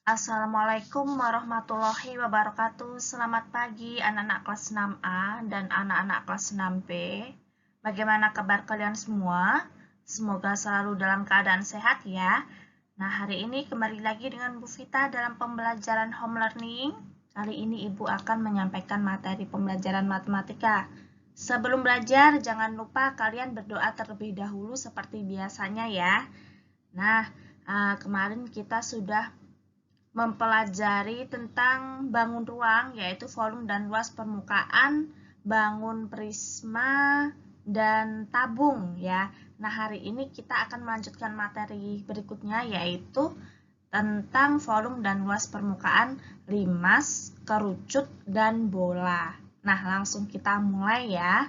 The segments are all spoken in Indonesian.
Assalamualaikum warahmatullahi wabarakatuh. Selamat pagi anak-anak kelas 6A dan anak-anak kelas 6B. Bagaimana kabar kalian semua? Semoga selalu dalam keadaan sehat ya. Nah, hari ini kembali lagi dengan Bu Vita dalam pembelajaran home learning. Kali ini Ibu akan menyampaikan materi pembelajaran matematika. Sebelum belajar, jangan lupa kalian berdoa terlebih dahulu seperti biasanya ya. Nah, kemarin kita sudah mempelajari tentang bangun ruang, yaitu volume dan luas permukaan, bangun prisma, dan tabung ya. Nah, hari ini kita akan melanjutkan materi berikutnya, yaitu tentang volume dan luas permukaan, limas, kerucut, dan bola. Nah, langsung kita mulai ya.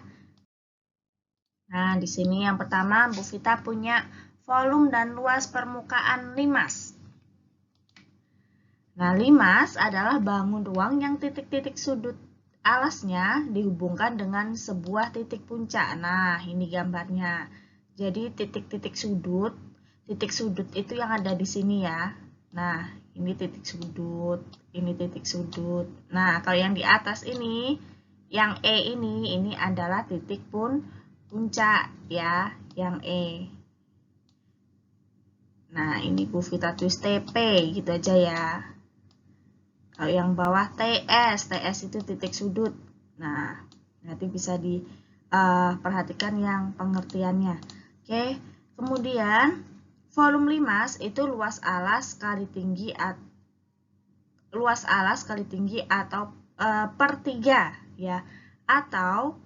Nah, di sini yang pertama Bu Vita punya volume dan luas permukaan limas. Nah, limas adalah bangun ruang yang titik-titik sudut alasnya dihubungkan dengan sebuah titik puncak. Nah, ini gambarnya. Jadi, titik sudut itu yang ada di sini ya. Nah, ini titik sudut, ini titik sudut. Nah, kalau yang di atas ini, yang E ini adalah titik puncak ya, yang E. Nah, ini Bu Vita tulis TP gitu aja ya. Kalau yang bawah TS itu titik sudut. Nah, nanti bisa diperhatikan yang pengertiannya. Oke, kemudian volume limas itu luas alas kali tinggi atau per 3 ya, atau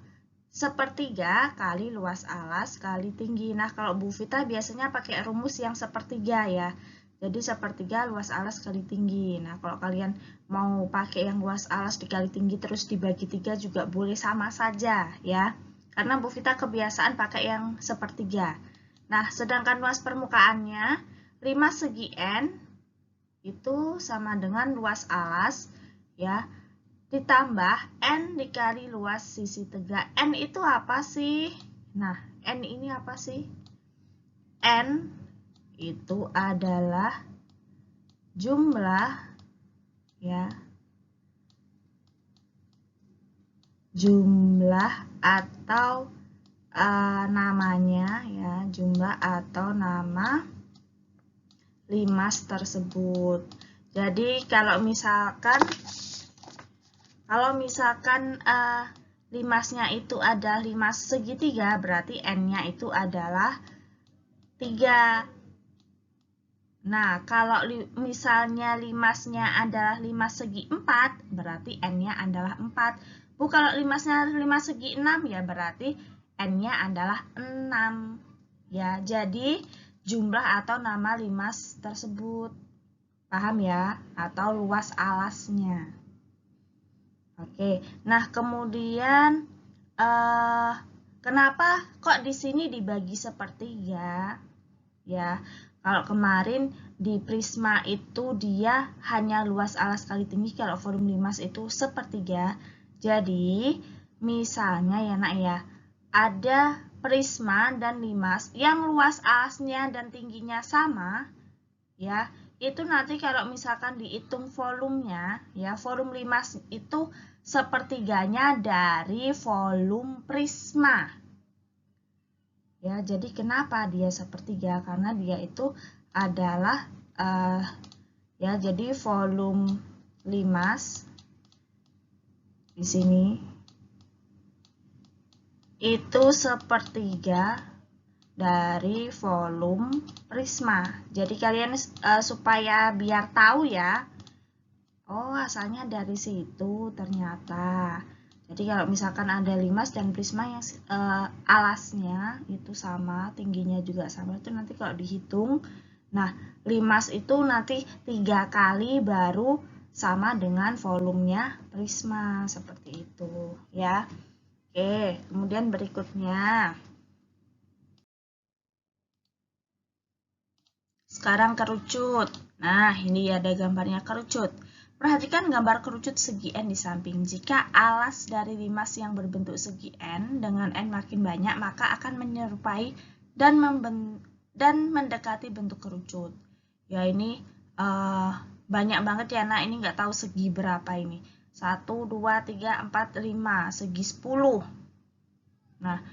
sepertiga kali luas alas kali tinggi. Nah, kalau Bu Vita biasanya pakai rumus yang sepertiga ya. Jadi sepertiga luas alas kali tinggi. Nah, kalau kalian mau pakai yang luas alas dikali tinggi terus dibagi 3 juga boleh, sama saja ya. Karena Bu Vita kebiasaan pakai yang sepertiga. Nah, sedangkan luas permukaannya 5 segi N itu sama dengan luas alas ya, ditambah N dikali luas sisi tegak. N itu apa sih? Nah, N ini apa sih? N itu adalah jumlah ya, jumlah atau namanya ya, jumlah atau nama limas tersebut. Jadi kalau misalkan limasnya itu ada limas segitiga, berarti N-nya itu adalah 3. Nah, kalau misalnya limasnya adalah limas segi 4, berarti N-nya adalah 4. Bu, kalau limasnya limas segi 6, ya berarti N-nya adalah 6. Ya, jadi jumlah atau nama limas tersebut. Paham ya? Atau luas alasnya. Oke, nah kemudian kenapa kok di sini dibagi sepertiga? Ya, kalau kemarin di prisma itu dia hanya luas alas kali tinggi, kalau volume limas itu sepertiga. Jadi, misalnya ya nak ya, ada prisma dan limas yang luas alasnya dan tingginya sama, ya, itu nanti kalau misalkan dihitung volumenya, ya, volume limas itu sepertiganya dari volume prisma. Ya, jadi kenapa dia sepertiga? Karena dia itu adalah ya, jadi volume limas di sini itu sepertiga dari volume prisma. Jadi kalian supaya biar tahu ya, oh asalnya dari situ ternyata. Jadi kalau misalkan ada limas dan prisma yang alasnya itu sama, tingginya juga sama, itu nanti kalau dihitung, nah limas itu nanti 3 kali baru sama dengan volumenya prisma, seperti itu ya. Oke, kemudian berikutnya. Sekarang kerucut. Nah, ini ada gambarnya kerucut. Perhatikan gambar kerucut segi N di samping. Jika alas dari limas yang berbentuk segi N dengan N makin banyak, maka akan menyerupai dan mendekati bentuk kerucut. Ya, ini banyak banget ya nak, ini nggak tahu segi berapa ini. 1, 2, 3, 4, 5, segi 10. Nah,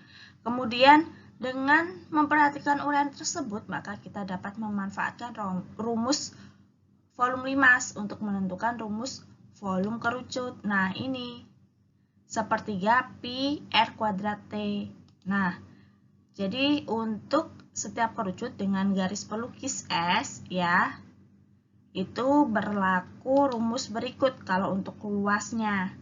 kemudian dengan memperhatikan uraian tersebut, maka kita dapat memanfaatkan rumus volume limas untuk menentukan rumus volume kerucut. Nah, ini sepertiga pi R kuadrat T. Nah, jadi untuk setiap kerucut dengan garis pelukis S ya, itu berlaku rumus berikut kalau untuk luasnya.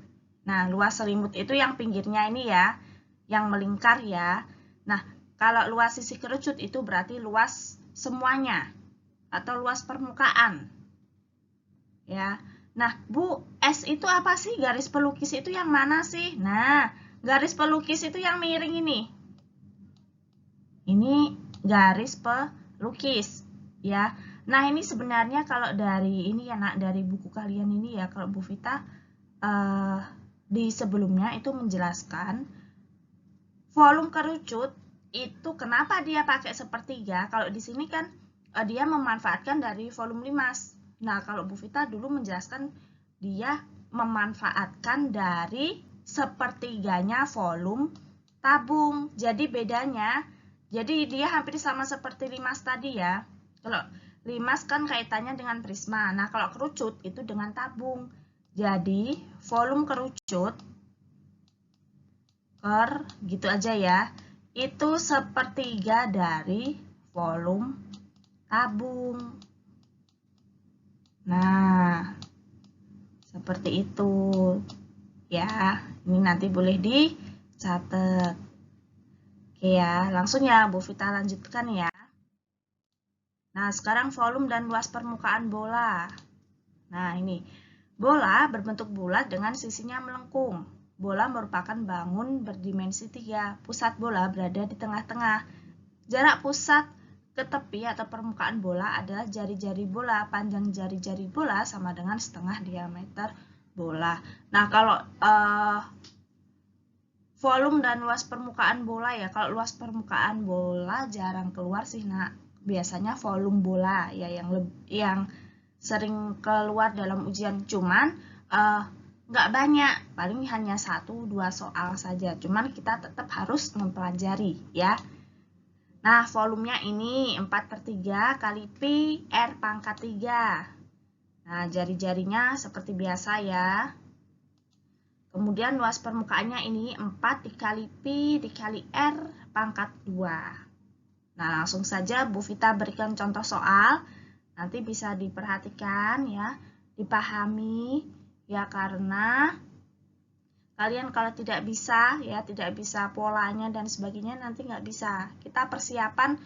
Nah, luas selimut itu yang pinggirnya ini ya, yang melingkar ya. Nah, kalau luas sisi kerucut itu berarti luas semuanya atau luas permukaan. Ya. Nah, Bu, S itu apa sih? Garis pelukis itu yang mana sih? Nah, garis pelukis itu yang miring ini. Ini garis pelukis, ya. Nah, ini sebenarnya kalau dari ini ya, nak, dari buku kalian ini ya, kalau Bu Vita di sebelumnya itu menjelaskan volume kerucut itu kenapa dia pakai sepertiga. Kalau di sini kan dia memanfaatkan dari volume limas. Nah, kalau Bu Vita dulu menjelaskan dia memanfaatkan dari sepertiganya volume tabung. Jadi bedanya, jadi dia hampir sama seperti limas tadi ya. Kalau limas kan kaitannya dengan prisma. Nah, kalau kerucut itu dengan tabung. Jadi volume kerucut gitu aja ya, itu sepertiga dari volume tabung. Nah, seperti itu ya. Ini nanti boleh dicatat. Oke ya, langsung ya Bu Vita lanjutkan ya. Nah, sekarang volume dan luas permukaan bola. Nah, ini bola berbentuk bulat dengan sisinya melengkung. Bola merupakan bangun berdimensi 3. Pusat bola berada di tengah-tengah. Jarak pusat ke tepi atau permukaan bola adalah jari-jari bola. Panjang jari-jari bola sama dengan setengah diameter bola. Nah, kalau volume dan luas permukaan bola ya. Kalau luas permukaan bola jarang keluar sih, nak. Biasanya volume bola ya yang sering keluar dalam ujian. Cuman nggak banyak, paling hanya 1-2 soal saja. Cuman kita tetap harus mempelajari ya. Nah, volumenya ini 4/3 kali pi R pangkat 3. Nah, jari-jarinya seperti biasa ya. Kemudian luas permukaannya ini 4 dikali pi dikali R pangkat 2. Nah, langsung saja Bu Vita berikan contoh soal. Nanti bisa diperhatikan ya, dipahami ya, karena kalian kalau tidak bisa ya, tidak bisa polanya dan sebagainya, nanti nggak bisa. Kita persiapan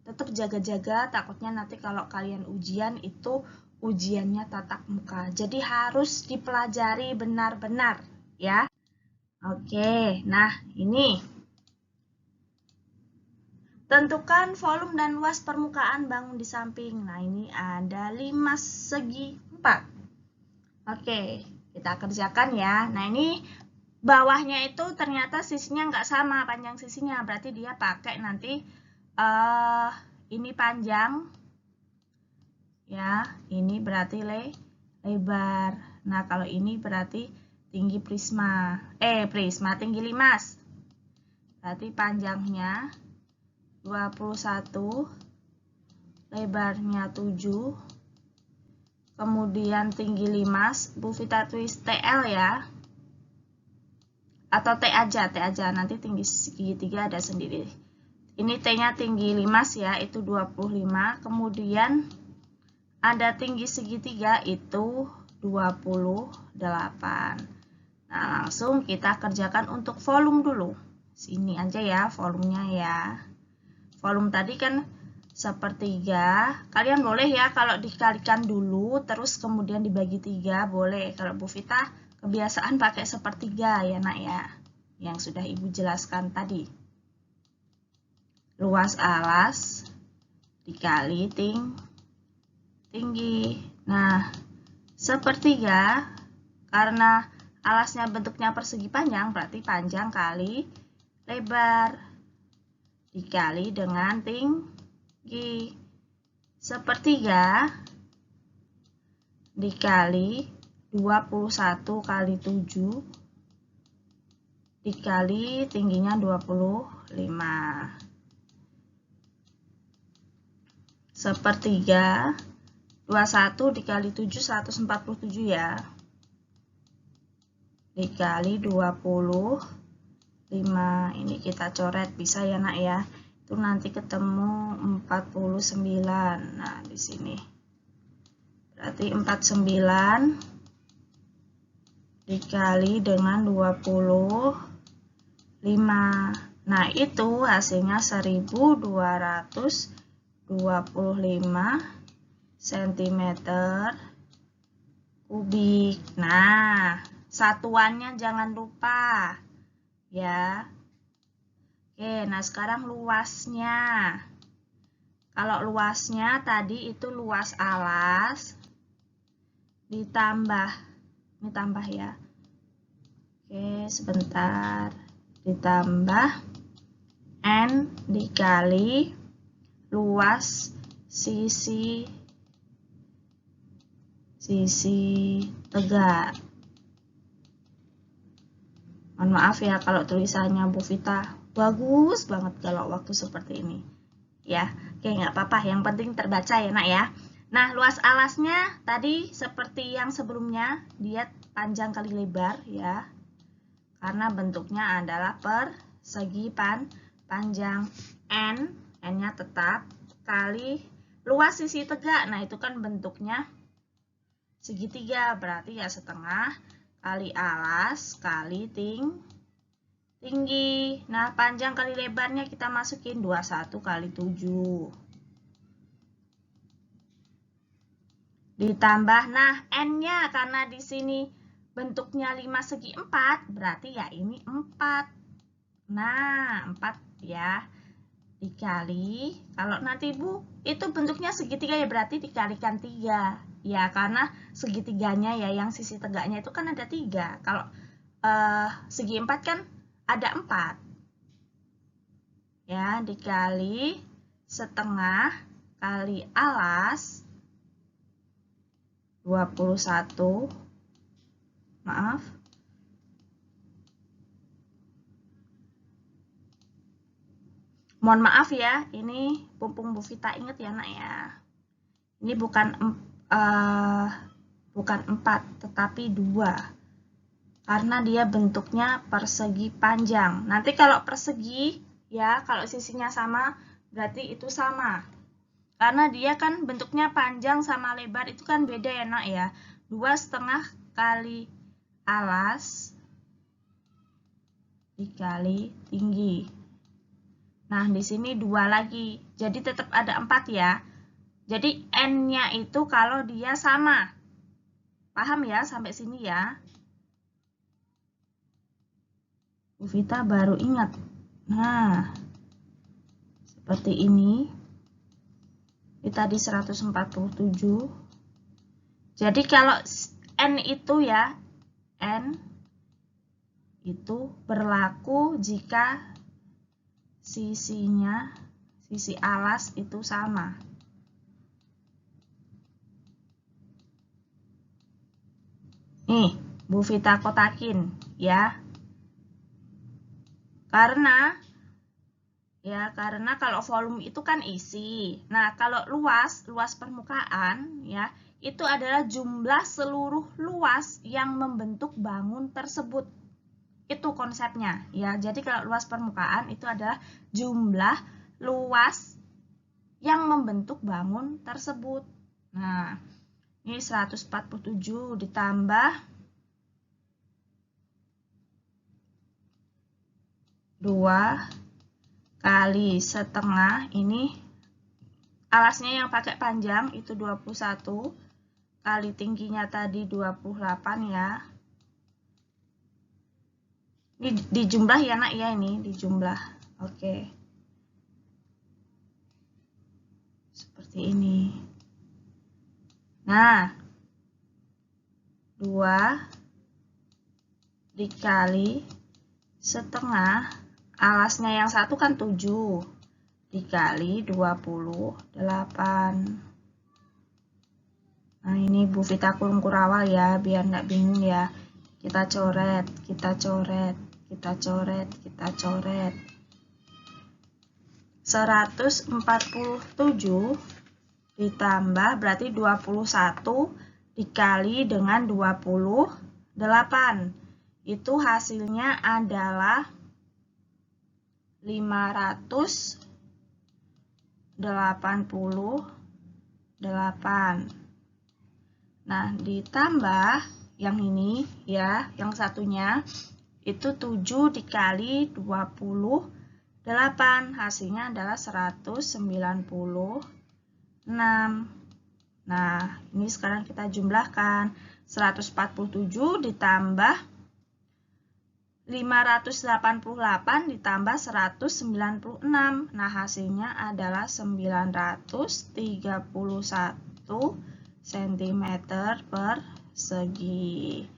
tetap jaga-jaga, takutnya nanti kalau kalian ujian itu ujiannya tatap muka. Jadi harus dipelajari benar-benar ya. Oke, nah ini tentukan volume dan luas permukaan bangun di samping. Nah, ini ada 5 segi 4. Oke, kita kerjakan ya. Nah, ini bawahnya itu ternyata sisinya nggak sama panjang sisinya. Berarti dia pakai nanti ini panjang. Ya, ini berarti lebar. Nah, kalau ini berarti tinggi prisma. Prisma tinggi limas. Berarti panjangnya 21, lebarnya 7, kemudian tinggi limas, Bu Vita tulis TL ya, atau T aja, nanti tinggi segitiga ada sendiri. Ini T-nya tinggi limas ya, itu 25, kemudian ada tinggi segitiga itu 28. Nah, langsung kita kerjakan untuk volume dulu. Sini aja ya volumenya ya. Volume tadi kan sepertiga. Kalian boleh ya kalau dikalikan dulu terus kemudian dibagi 3 boleh. Kalau Bu Vita kebiasaan pakai sepertiga ya, nak ya. Yang sudah Ibu jelaskan tadi. Luas alas dikali tinggi. Nah, sepertiga karena alasnya bentuknya persegi panjang berarti panjang kali lebar dikali dengan tinggi. Sepertiga dikali 21 kali 7 dikali tingginya 25. Sepertiga 21 dikali 7 147 ya. Dikali 25. Ini kita coret bisa ya nak ya. Itu nanti ketemu 49. Nah, di sini. Berarti 49 dikali dengan 25. Nah, itu hasilnya 1225 cm kubik. Nah, satuannya jangan lupa ya. Oke, nah sekarang luasnya. Kalau luasnya tadi itu luas alas ditambah, ini tambah ya. Oke, sebentar. Ditambah N dikali luas sisi tegak. Mohon maaf ya kalau tulisannya Bu Vita bagus banget kalau waktu seperti ini. Ya, oke nggak apa-apa. Yang penting terbaca ya nak ya. Nah, luas alasnya tadi seperti yang sebelumnya, dia panjang kali lebar ya. Karena bentuknya adalah persegi panjang. N-nya tetap, kali luas sisi tegak. Nah, itu kan bentuknya segitiga, berarti ya setengah kali alas kali tinggi. Nah, panjang kali lebarnya kita masukin 21 kali 7. Ditambah, nah N-nya karena di sini bentuknya 5 segi 4, berarti ya ini 4. Nah, 4 ya. Dikali, kalau nanti Bu, itu bentuknya segitiga ya berarti dikalikan 3. Ya, karena segitiganya ya, yang sisi tegaknya itu kan ada 3. Kalau segi 4 kan ada 4. Ya, dikali setengah kali alas 21. Maaf. Mohon maaf ya, ini Pumpung Bu Vita ingat ya nak ya. Ini bukan 4, tetapi 2. Karena dia bentuknya persegi panjang. Nanti kalau persegi, ya kalau sisinya sama, berarti itu sama. Karena dia kan bentuknya panjang sama lebar, itu kan beda ya nak ya. 2,5 kali alas dikali tinggi. Nah, di sini 2 lagi. Jadi tetap ada 4 ya. Jadi N-nya itu kalau dia sama. Paham ya sampai sini ya? Bu Vita baru ingat. Nah, seperti ini. Ini tadi 147. Jadi kalau N itu ya, N itu berlaku jika sisi alas itu sama. Nih, Bu Vita kotakin ya. Karena kalau volume itu kan isi. Nah, kalau luas permukaan ya, itu adalah jumlah seluruh luas yang membentuk bangun tersebut. Itu konsepnya ya. Jadi kalau luas permukaan itu adalah jumlah luas yang membentuk bangun tersebut. Nah, ini 147 ditambah 2 kali setengah, ini alasnya yang pakai panjang itu 21 kali tingginya tadi 28 ya. Ini dijumlah ya nak ya, ini dijumlah. Oke. Seperti ini. Nah, 2 dikali setengah, alasnya yang satu kan 7 dikali 28. Nah, ini Ini Bu Vita Kurung Kurawal ya, biar nggak bingung ya. Kita coret, kita coret, kita coret, kita coret. 147 ditambah berarti 21 dikali dengan 28. Itu hasilnya adalah 588. Nah, ditambah yang ini ya, yang satunya itu 7 dikali 28. Hasilnya adalah 196. Nah, ini sekarang kita jumlahkan. 147 ditambah 588 ditambah 196. Nah, hasilnya adalah 931 cm persegi.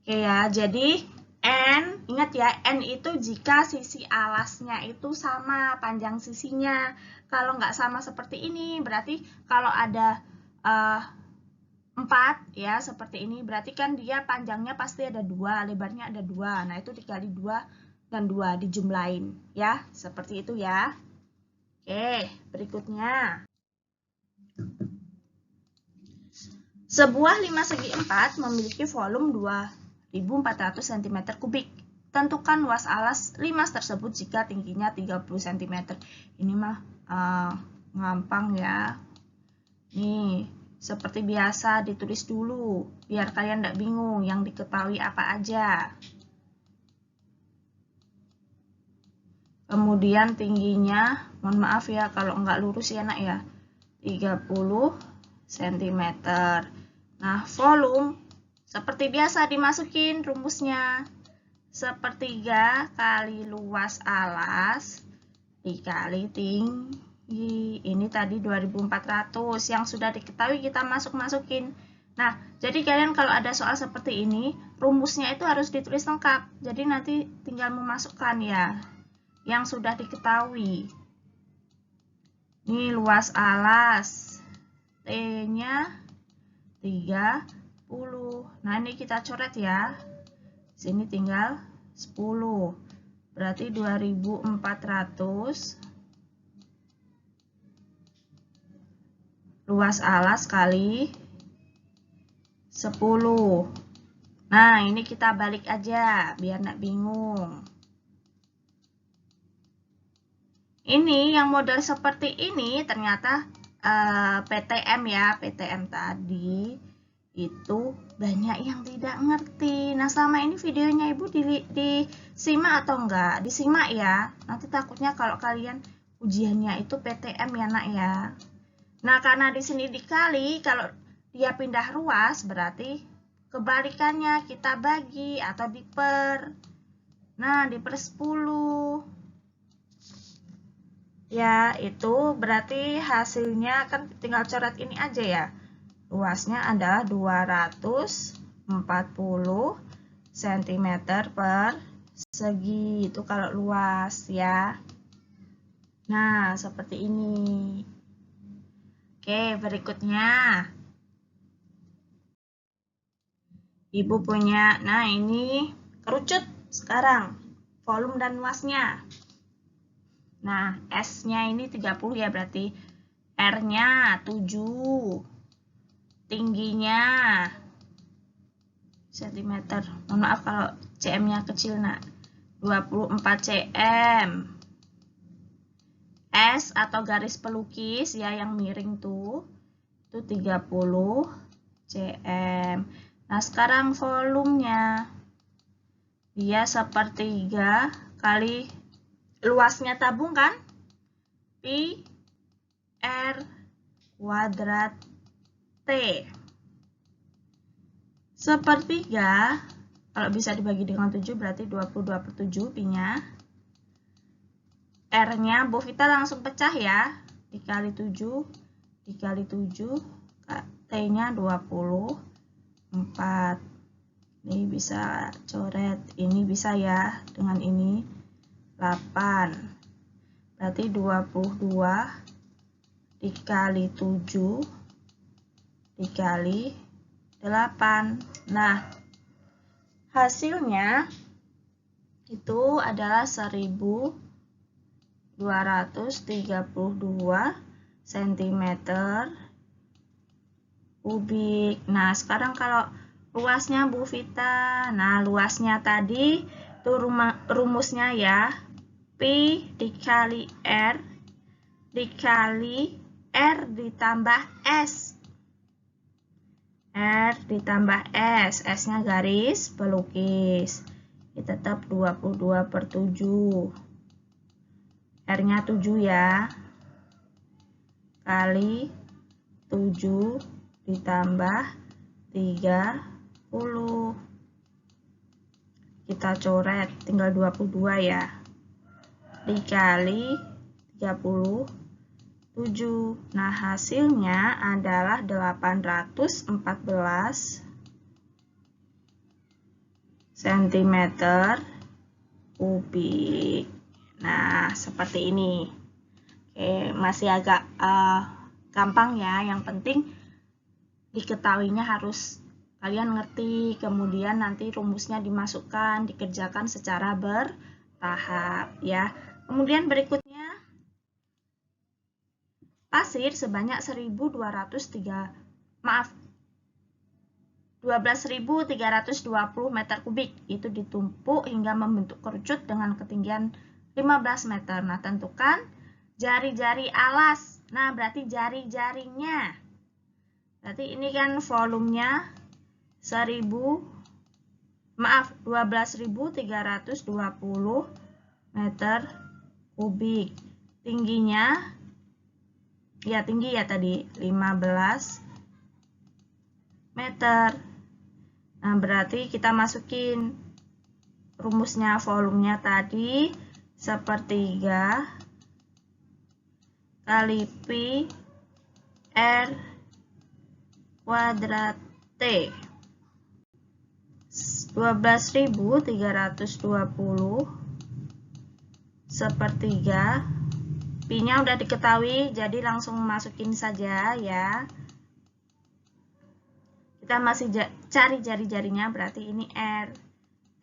Oke ya, jadi N, ingat ya, N itu jika sisi alasnya itu sama panjang sisinya. Kalau nggak sama seperti ini, berarti kalau ada 4 ya, seperti ini, berarti kan dia panjangnya pasti ada 2, lebarnya ada 2. Nah, itu dikali 2 dan 2 dijumlahin ya, seperti itu ya. Oke, berikutnya. Sebuah 5 segi 4 memiliki volume 2400 cm3. Tentukan luas alas 5 tersebut jika tingginya 30 cm. Ini mah gampang ya. Nih, seperti biasa ditulis dulu, biar kalian tidak bingung yang diketahui apa aja. Kemudian tingginya, mohon maaf ya kalau nggak lurus ya nak ya, 30 cm. Nah, volume seperti biasa dimasukin rumusnya. 1/3 kali luas alas dikali tinggi. Ini tadi 2400 yang sudah diketahui kita masukin. Nah, jadi kalian kalau ada soal seperti ini, rumusnya itu harus ditulis lengkap. Jadi nanti tinggal memasukkan ya yang sudah diketahui. Ini luas alas, T-nya 30. Nah, ini kita coret ya. Sini tinggal 10. Berarti 2400 luas alas kali 10. Nah, ini kita balik aja biar nggak bingung. Ini yang model seperti ini ternyata PTM ya, PTM tadi itu banyak yang tidak ngerti. Nah, selama ini videonya Ibu disimak atau enggak? Disimak ya. Nanti takutnya kalau kalian ujiannya itu PTM ya nak ya. Nah, karena di sini dikali, kalau dia pindah ruas berarti kebalikannya kita bagi atau diper. Nah, diper 10. Ya, itu berarti hasilnya kan tinggal coret ini aja ya. Luasnya adalah 240 cm persegi. Itu kalau luas ya. Nah, seperti ini. Oke, berikutnya. Ibu punya, nah ini kerucut sekarang. Volume dan luasnya. Nah, S-nya ini 30 ya, berarti R-nya 7. Tingginya cm. Mohon maaf kalau cm-nya kecil, nak. 24 cm. S atau garis pelukis ya yang miring tuh itu 30 cm. Nah, sekarang volumenya dia 1/3 kali luasnya tabung kan? Pi R kuadrat T. 1/3 kalau bisa dibagi dengan 7 berarti 22/7 pi-nya. R-nya Bu Vita langsung pecah ya. Dikali 7 dikali 7, T-nya 24. Ini bisa coret, ini bisa ya dengan ini 8. Berarti 22 dikali 7 dikali Nah, hasilnya itu adalah 1232 cm kubik. Nah, sekarang kalau luasnya Bu Vita. Nah, luasnya tadi itu rumusnya ya. P dikali R dikali R ditambah S. R ditambah S. S-nya garis pelukis. Ini tetap 22/7. R-nya 7 ya. Kali 7 ditambah 30. Kita coret, tinggal 22 ya. Dikali 37. Nah, hasilnya adalah 814 cm kubik. Nah, seperti ini. Oke, masih agak gampang ya. Yang penting diketahuinya harus kalian ngerti, kemudian nanti rumusnya dimasukkan, dikerjakan secara bertahap ya. Kemudian berikutnya, pasir sebanyak 12.320 meter kubik itu ditumpuk hingga membentuk kerucut dengan ketinggian 15 meter. Nah, tentukan jari-jari alas. Nah, berarti jari-jarinya. Berarti ini kan volumenya 12.320 meter kubik. Tingginya, ya tinggi ya tadi, 15 meter. Nah, berarti kita masukin rumusnya, volumenya tadi sepertiga kali Pi R kuadrat T. 12.320 sepertiga. Pi-nya udah diketahui, jadi langsung masukin saja ya. Kita masih cari jari-jarinya, berarti ini R.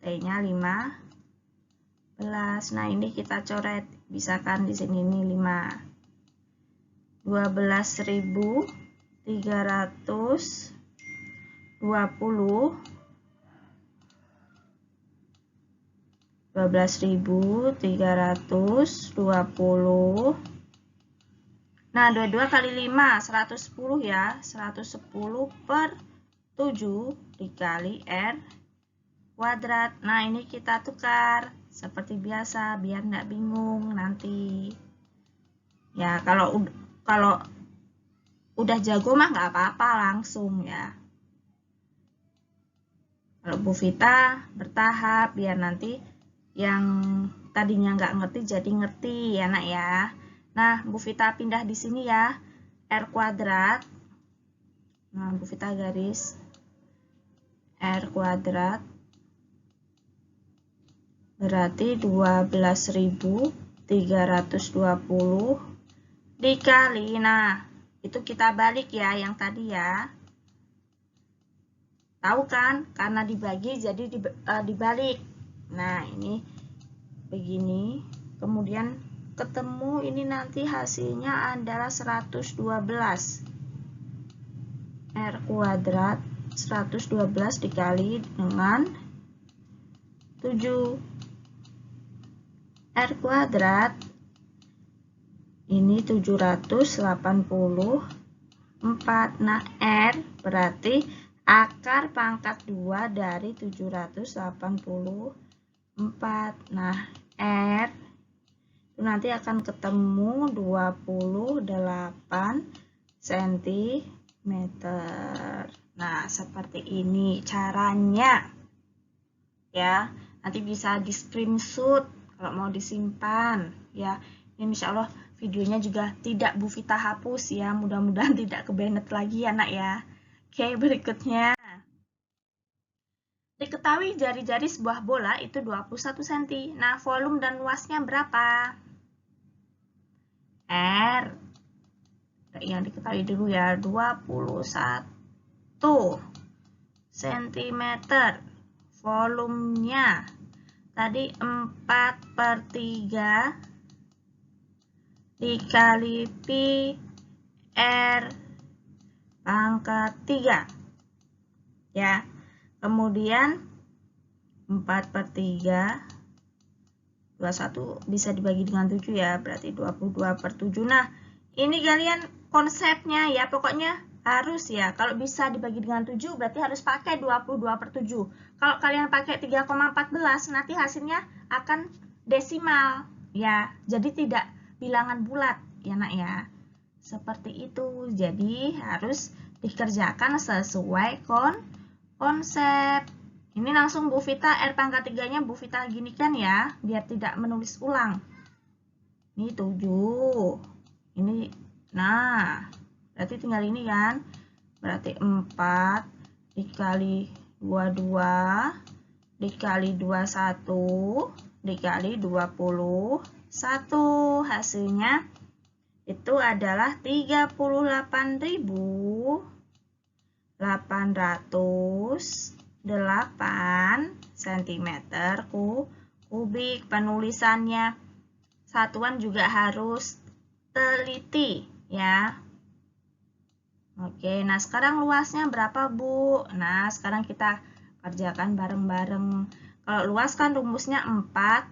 T-nya 15. Nah, ini kita coret, bisa kan di sini ini 5. 12.320 12.320. Nah, 22 kali 5 110 ya. 110/7 dikali R kuadrat. Nah, ini kita tukar seperti biasa biar nggak bingung nanti. Ya, kalau udah jago mah nggak apa-apa, langsung ya. Kalau Bu Vita bertahap biar nanti yang tadinya nggak ngerti jadi ngerti ya nak ya. Nah, Bu Vita pindah di sini ya, R kuadrat. Nah, Bu Vita garis R kuadrat berarti 12.320 dikali, nah itu kita balik ya yang tadi ya. Tahu kan? Karena dibagi jadi dibalik. Nah, ini begini. Kemudian ketemu ini nanti hasilnya adalah 112. R kuadrat 112 dikali dengan 7. R kuadrat ini 784. Nah, R berarti akar pangkat 2 dari 784. Nah, R itu nanti akan ketemu 28 cm. Nah, seperti ini caranya. Ya, nanti bisa di screenshot kalau mau disimpan ya. Ini insya Allah videonya juga tidak Bu Vita hapus ya, mudah-mudahan tidak kebanet lagi ya nak ya. Oke, berikutnya. Diketahui jari-jari sebuah bola itu 21 cm. Nah, volume dan luasnya berapa? R. Yang diketahui dulu ya, 21. cm. Volumenya tadi 4/3 dikali pi R pangkat 3 ya. Kemudian 4/3 21 bisa dibagi dengan 7 ya, berarti 22/7. Nah, ini kalian konsepnya ya, pokoknya harus ya, kalau bisa dibagi dengan 7 berarti harus pakai 22/7. Kalau kalian pakai 3,14 nanti hasilnya akan desimal ya, jadi tidak bilangan bulat ya nak ya. Seperti itu, jadi harus dikerjakan sesuai konsep. Ini langsung Bu Vita, R pangkat 3-nya Bu Vita ginikan ya, biar tidak menulis ulang. Ini 7. Ini, nah, berarti tinggal ini kan. Berarti 4 dikali 22 dikali 21 dikali 21. Hasilnya itu adalah 38.808 cm kubik. Penulisannya satuan juga harus teliti ya. Oke, nah sekarang luasnya berapa Bu? Nah sekarang kita kerjakan bareng-bareng. Kalau luas kan rumusnya 4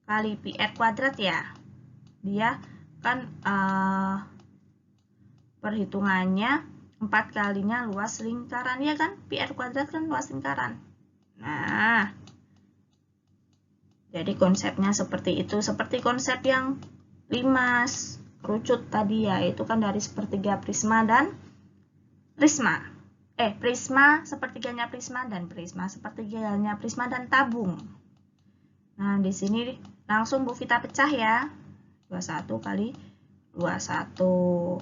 kali pi R kuadrat ya. Dia kan perhitungannya 4 kalinya luas lingkaran ya kan, pi R kuadrat kan luas lingkaran. Nah, jadi konsepnya seperti itu, seperti konsep yang 5 kerucut tadi ya, itu kan dari sepertiga prisma dan prisma. Prisma sepertiganya prisma dan prisma sepertiganya prisma dan tabung. Nah, di sini langsung Bu Vita pecah ya. 21 kali 21.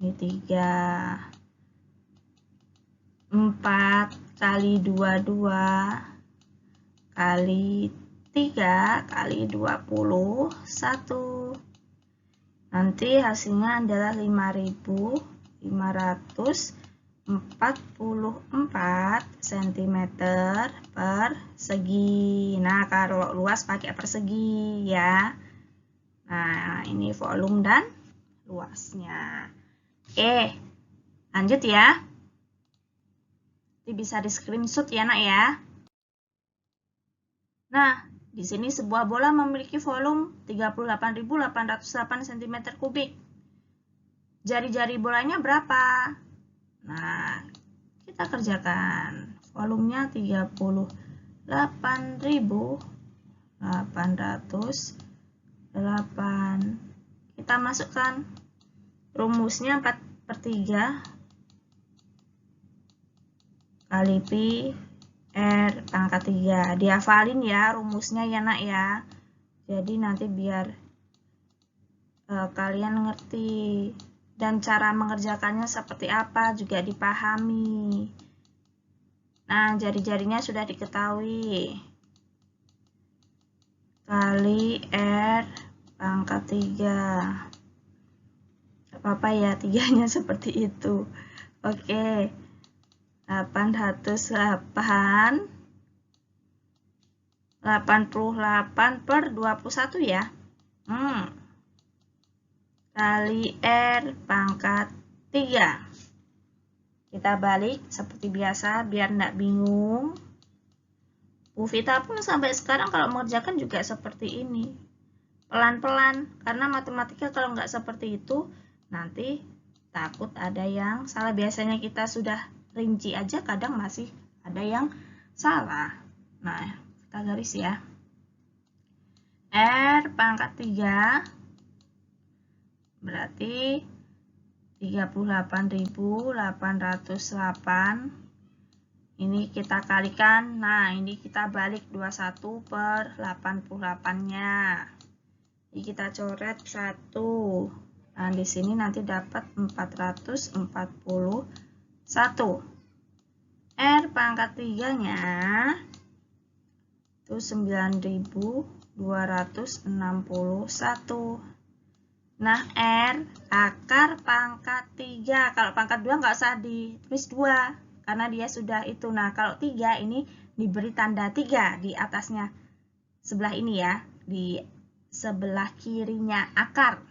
Ini 3. 4 kali 22 kali 3 kali 21. Nanti hasilnya adalah 5.544 cm persegi. Nah, kalau luas pakai persegi ya. Nah, ini volume dan luasnya. Oke, lanjut ya. Ini bisa di screenshot ya nak ya. Nah, di sini sebuah bola memiliki volume 38.808 cm3. Jari-jari bolanya berapa? Nah, kita kerjakan. Volumenya 38.808. Kita masukkan rumusnya 4/3 kali pi R pangkat 3. Dihafalin ya rumusnya ya nak ya. Jadi nanti biar kalian ngerti. Dan cara mengerjakannya seperti apa juga dipahami. Nah, jari-jarinya sudah diketahui. Kali R pangkat 3. Apa-apa ya, 3-nya seperti itu. Oke. 808 88/21 ya. Kali R pangkat 3. Kita balik seperti biasa biar enggak bingung. Bu Vita pun sampai sekarang kalau mengerjakan juga seperti ini. Pelan-pelan, karena matematika kalau nggak seperti itu, nanti takut ada yang salah. Biasanya kita sudah rinci aja, kadang masih ada yang salah. Nah, kita garis ya. R pangkat 3 berarti 38.808. Ini kita kalikan. Nah, ini kita balik 21/88-nya. Jadi kita coret 1. Nah, di sini nanti dapat 441. R pangkat 3-nya itu 9.261. Nah, R akar pangkat 3. Kalau pangkat 2 nggak usah ditulis 2. karena dia sudah itu. Nah, kalau 3 ini diberi tanda 3 di atasnya. Sebelah ini ya, di sebelah kirinya akar.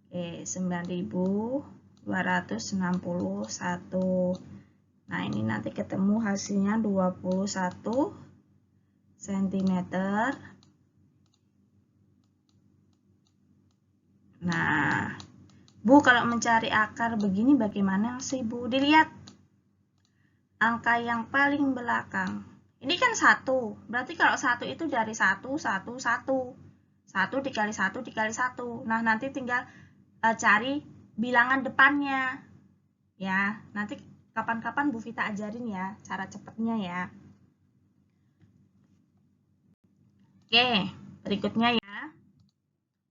Oke, 9.261. Nah, ini nanti ketemu hasilnya 21 cm. Nah, Bu, kalau mencari akar begini bagaimana sih, Bu? Dilihat angka yang paling belakang. Ini kan 1. Berarti kalau 1 itu dari 1, 1, 1. 1 dikali 1 dikali 1. Nah, nanti tinggal cari bilangan depannya. Ya, nanti kapan-kapan Bu Vita ajarin ya cara cepatnya ya. Oke, berikutnya ya.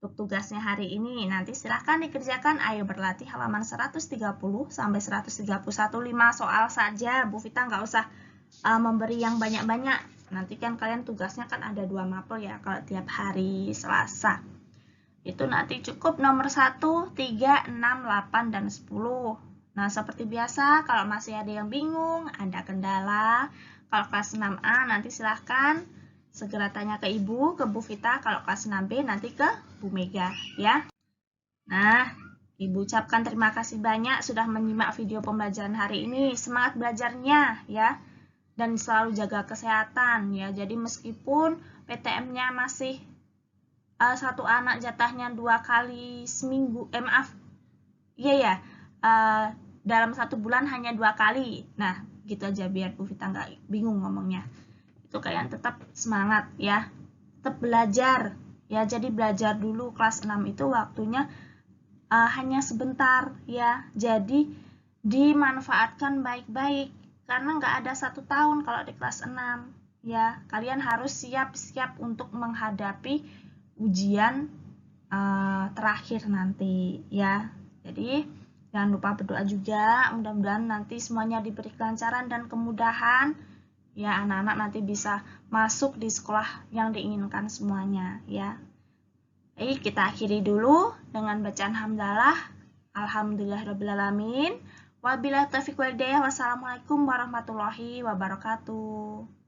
Untuk tugasnya hari ini nanti silahkan dikerjakan. Ayo berlatih halaman 130 sampai 131, 5 soal saja. Bu Vita nggak usah memberi yang banyak-banyak. Nanti kan kalian tugasnya kan ada 2 mapel ya kalau tiap hari Selasa. Itu nanti cukup nomor 1, 3, 6, 8, dan 10. Nah, seperti biasa, kalau masih ada yang bingung, ada kendala, kalau kelas 6A nanti silahkan segera tanya ke Ibu, ke Bu Vita. Kalau kelas 6B nanti ke Bu Mega, ya. Nah, Ibu ucapkan terima kasih banyak sudah menyimak video pembelajaran hari ini. Semangat belajarnya, ya. Dan selalu jaga kesehatan, ya. Jadi meskipun PTM-nya masih satu anak jatahnya 2 kali seminggu, dalam 1 bulan hanya 2 kali. Nah, gitu aja biar Bu Vita nggak bingung ngomongnya. Itu kalian tetap semangat ya, tetap belajar ya. Jadi belajar dulu kelas 6 itu waktunya hanya sebentar ya. Jadi dimanfaatkan baik-baik karena nggak ada 1 tahun kalau di kelas 6 ya. Kalian harus siap-siap untuk menghadapi ujian terakhir nanti ya. Jadi jangan lupa berdoa juga, mudah-mudahan nanti semuanya diberi kelancaran dan kemudahan ya, anak-anak nanti bisa masuk di sekolah yang diinginkan semuanya ya. Baik, kita akhiri dulu dengan bacaan hamdalah. Alhamdulillahirabbil alamin. Wabillahi taufiq wal hidayah. Wassalamualaikum warahmatullahi wabarakatuh.